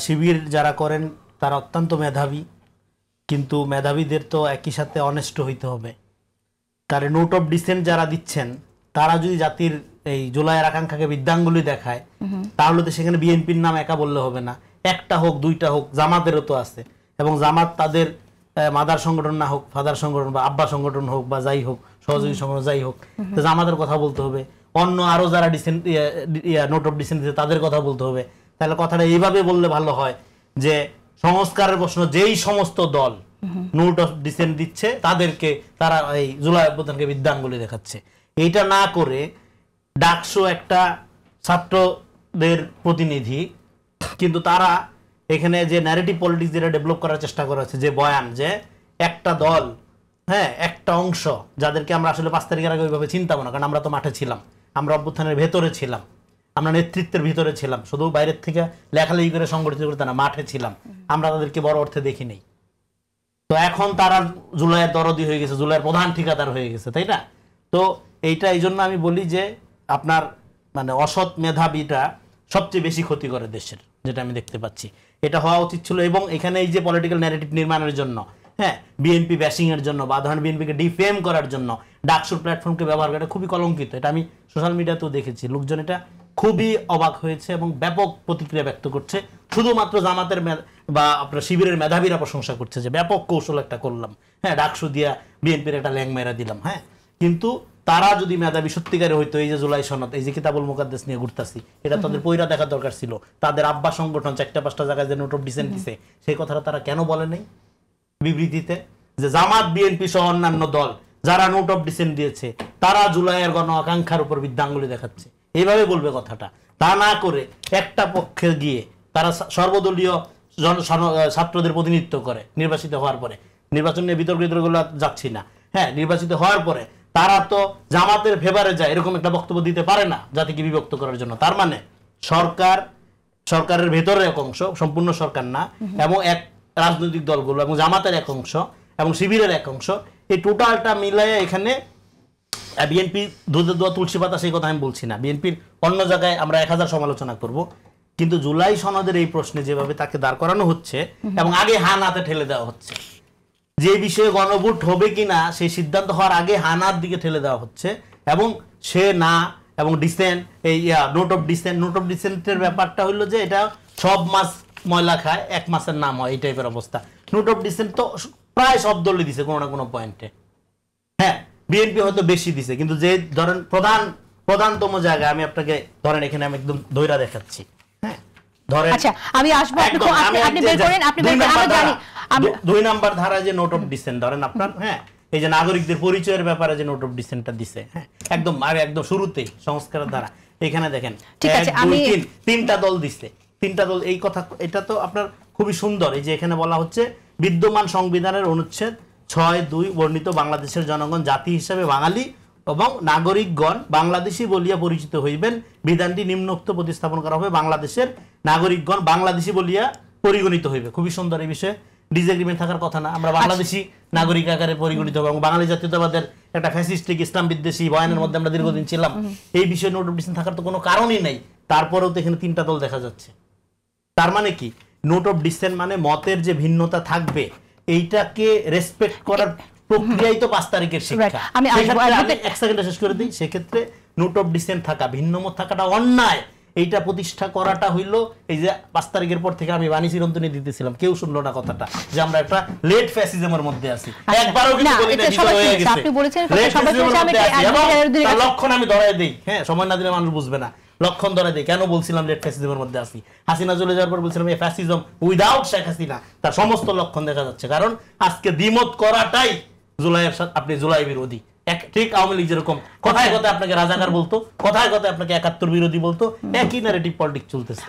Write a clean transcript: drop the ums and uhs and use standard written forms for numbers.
শিবির যারা করেন তারা অত্যন্ত মেধাবী, কিন্তু মেধাবীদের তো একই সাথে অনেস্ট হইতে হবে। তার নোট অফ ডিসেন্ট যারা দিচ্ছেন তারা যদি জাতির এই জুলাইয়ের আকাঙ্ক্ষাকে বৃদ্ধাঙ্গুলি দেখায়, তাহলে তো সেখানে বিএনপির নাম একা বললে হবে না, একটা হোক দুইটা হোক, জামাতেরও তো আছে। এবং জামাত তাদের মাদার সংগঠন না হোক, ফাদার সংগঠন বা আব্বা সংগঠন হোক বা যাই হোক, সহযোগী সংগঠন যাই হোক, তো জামাতের কথা বলতে হবে। অন্য আরো যারা ডিসেন্ট নোট অফ ডিসেন্ট দিচ্ছে তাদের কথা বলতে হবে। তাহলে কথাটা এইভাবে বললে ভালো হয় যে সংস্কারের প্রশ্ন যেই সমস্ত দল নোট অফ ডিসেন্ট দিচ্ছে তাদেরকে তারা এই জুলাই অভ্যুত্থানকে বৃদ্ধাঙ্গুলি দেখাচ্ছে। এইটা না করে ডাকসু একটা ছাত্রদের প্রতিনিধি, কিন্তু তারা এখানে যে ন্যারেটিভ পলিটিক্স যেটা ডেভেলপ করার চেষ্টা করা হচ্ছে, যে বয়ান যে একটা দল, হ্যাঁ একটা অংশ, যাদেরকে আমরা আসলে 5 তারিখের আগে ওইভাবে চিন্তাম না, কারণ আমরা তো মাঠে ছিলাম, আমরা অভ্যুত্থানের ভেতরে ছিলাম, আমরা নেতৃত্বের ভিতরে ছিলাম, শুধু বাইরের থেকে লেখালেখি করে সংগঠিত করতে না, মাঠে ছিলাম, আমরা তাদেরকে বড় অর্থে দেখি নেই। তো এখন তারা জুলাইয়ের দরদি হয়ে গেছে, জুলাইয়ের প্রধান ঠিকাদার হয়ে গেছে, তাই না? তো এইটা এই জন্য আমি বলি যে আপনার মানে অসৎ মেধাবীটা সবচেয়ে বেশি ক্ষতি করে দেশের, যেটা আমি দেখতে পাচ্ছি। এটা হওয়া উচিত ছিল। এবং এখানে এই যে পলিটিক্যাল ন্যারেটিভ নির্মাণের জন্য, হ্যাঁ বিএনপি ব্যাশিং এর জন্য বা ধরেন বিএনপিকে ডিফেম করার জন্য ডাকসুর প্ল্যাটফর্মকে ব্যবহার করা খুবই কলঙ্কিত। এটা আমি সোশ্যাল মিডিয়াতেও দেখেছি, লোকজন এটা খুবই অবাক হয়েছে এবং ব্যাপক প্রতিক্রিয়া ব্যক্ত করছে। শুধুমাত্র জামাতের বা আপনার শিবিরের মেধাবীরা প্রশংসা করছে যে ব্যাপক কৌশল একটা করলাম, হ্যাঁ ডাকসু দিয়া বিএনপির একটা ল্যাং মেরা দিলাম। হ্যাঁ, কিন্তু তারা যদি মেধাবী সত্যিকারে হইতো, এই যে জুলাই সনদ, এই যে কিতাবুল মুকাদ্দাস নিয়ে ঘুরতাছি, এটা তাদের পয়রা দেখা দরকার ছিল। তাদের আব্বা সংগঠন 4-5টা জায়গায় যে নোট অফ ডিসেন্ট দিছে, সেই কথাটা তারা কেন বলে নাই বিবৃতিতে? যে জামাত বিএনপি সহ অন্যান্য দল যারা নোট অফ ডিসেন্ট দিয়েছে তারা জুলাইয়ের গণ আকাঙ্ক্ষার উপর বৃদ্ধাঙ্গুলি দেখাচ্ছে, এইভাবে বলবে কথাটা। তা না করে একটা পক্ষে গিয়ে তারা সর্বদলীয় ছাত্রদের প্রতিনিধিত্ব করে নির্বাচিত হওয়ার পরে, নির্বাচন নিয়ে বিতর্ক বিতর্কগুলো যাচ্ছি না, হ্যাঁ নির্বাচিত হওয়ার পরে তারা তো জামাতের ফেভারে যায়, এরকম একটা বক্তব্য দিতে পারে না জাতিকে বিভক্ত করার জন্য। তার মানে সরকারের ভেতরের এক অংশ, সম্পূর্ণ সরকার না, এবং এক রাজনৈতিক দলগুলো এবং জামাতের এক অংশ এবং শিবিরের এক অংশ, এই টোটালটা মিলাইয়া এখানে বিএনপি দুধের দোয়া তুলসী পাতা, সেই কথা আমি বলছি না। বিএনপির অন্য জায়গায় আমরা 1000 সমালোচনা করব, কিন্তু জুলাই সনদের এই প্রশ্নে যেভাবে তাকে দাঁড় করানো হচ্ছে এবং আগে হানাতে ঠেলে দেওয়া হচ্ছে, যে বিষয়ে গণভোট হবে কিনা সেই সিদ্ধান্ত হওয়ার আগে হানার দিকে ঠেলে দেওয়া হচ্ছে, এবং সে না এবং ডিসেন্ট এই নোট অফ ডিসেন্টের ব্যাপারটা হইলো যে এটা সব মাছ ময়লা খায়, এক মাছের নাম হয়, এই টাইপের অবস্থা। নোট অফ ডিসেন্ট তো প্রায় সব দলই দিছে কোনো না কোনো পয়েন্টে, হ্যাঁ বিএনপি হয়তো বেশি দিছে, কিন্তু যে ধরেন প্রধানতম জায়গা আমি আপনাকে ধরেন এখানে আমি একদম ধৈর্য দেখাচ্ছি, হ্যাঁ ধরেন, আচ্ছা আমি আসবো, আপনি বের করেন, আপনি বের করেন, আমরা জানি 2 নাম্বার ধারা যে নোট অফ ডিসেন্ট ধরেন আপনার, হ্যাঁ এই যে নাগরিকদের পরিচয়ের ব্যাপারে যে নোট অফ ডিসেন্টটা দিছে, হ্যাঁ একদম একদম শুরুতেই সংস্কারের ধারা, এখানে দেখেন 3টা দল দিছে, 3টা দল এই কথা, এটা তো আপনার খুবই সুন্দর। এই যে এখানে বলা হচ্ছে বিদ্যমান সংবিধানের অনুচ্ছেদ 6(2) বর্ণিত বাংলাদেশের জনগণ জাতি হিসেবে বাঙালি এবং নাগরিকগণ বাংলাদেশী বলিয়া পরিচিত হইবেন, বিধানটি নিম্নোক্ত প্রতিস্থাপন করা হবে, বাংলাদেশের নাগরিকগণ বাংলাদেশী বলিয়া পরিগণিত হইবে। খুবই সুন্দর। এই বিষয়ে ডিসএগ্রিমেন্ট থাকার কথা না, আমরা বাংলাদেশী নাগরিক আকারে পরিগণিত হবে, এবং বাঙালি জাতীয়তাবাদের একটা ফ্যাসিস্টিক ইসলাম বিদ্বেষী বয়ানের মধ্যে আমরা দীর্ঘদিন ছিলাম, এই বিষয়ে নোট অফ ডিসেন্ট থাকার তো কোনো কারণই নাই। তারপরেও তো এখানে 3টা দল দেখা যাচ্ছে। তার মানে কি, নোট অফ ডিসেন্ট মানে মতের যে ভিন্নতা থাকবে এইটাকে রেসপেক্ট করার প্রক্রিয়াই তো 5 তারিখের শিক্ষা। আমি 1 সেকেন্ডে শেষ করে দিই। সেক্ষেত্রে নোট অফ ডিসেন্ট থাকা, ভিন্নমত থাকাটা অন্যায়, এইটা প্রতিষ্ঠা করাটা হইলো এই যে 5 তারিখের পর থেকে আমি বাণী চিরন্তনী দিতেছিলাম, কেউ শুনলো না কথাটা, যে আমরা একটা লেট ফ্যাসিজমের মধ্যে আছি। একবারও কিন্তু বলি না ভিতরে হয়ে গেছে, আপনি বলেছেন লক্ষণ আমি ধরায় দেই, হ্যাঁ সময় না দিলে মানুষ বুঝবে না, লক্ষণ ধরে দেই কেন বলছিলাম লেট ফ্যাসিজমের মধ্যে আছি। হাসিনা চলে যাওয়ার পর বলছিলাম এই ফ্যাসিজম উইদাউট শেখ হাসিনা, তার সমস্ত লক্ষণ দেখা যাচ্ছে। কারণ আজকে দ্বিমত করাটাই জুলাইয়ের সাথে আপনি জুলাই বিরোধী, ঠিক আওয়ামী লীগ যেরকম কথায় কথায় আপনাকে রাজাকার বলতো, কথায় কথায় আপনাকে 71 বিরোধী বলতো, একই ন্যারেটিভ পলিটিক্স চলতেছে।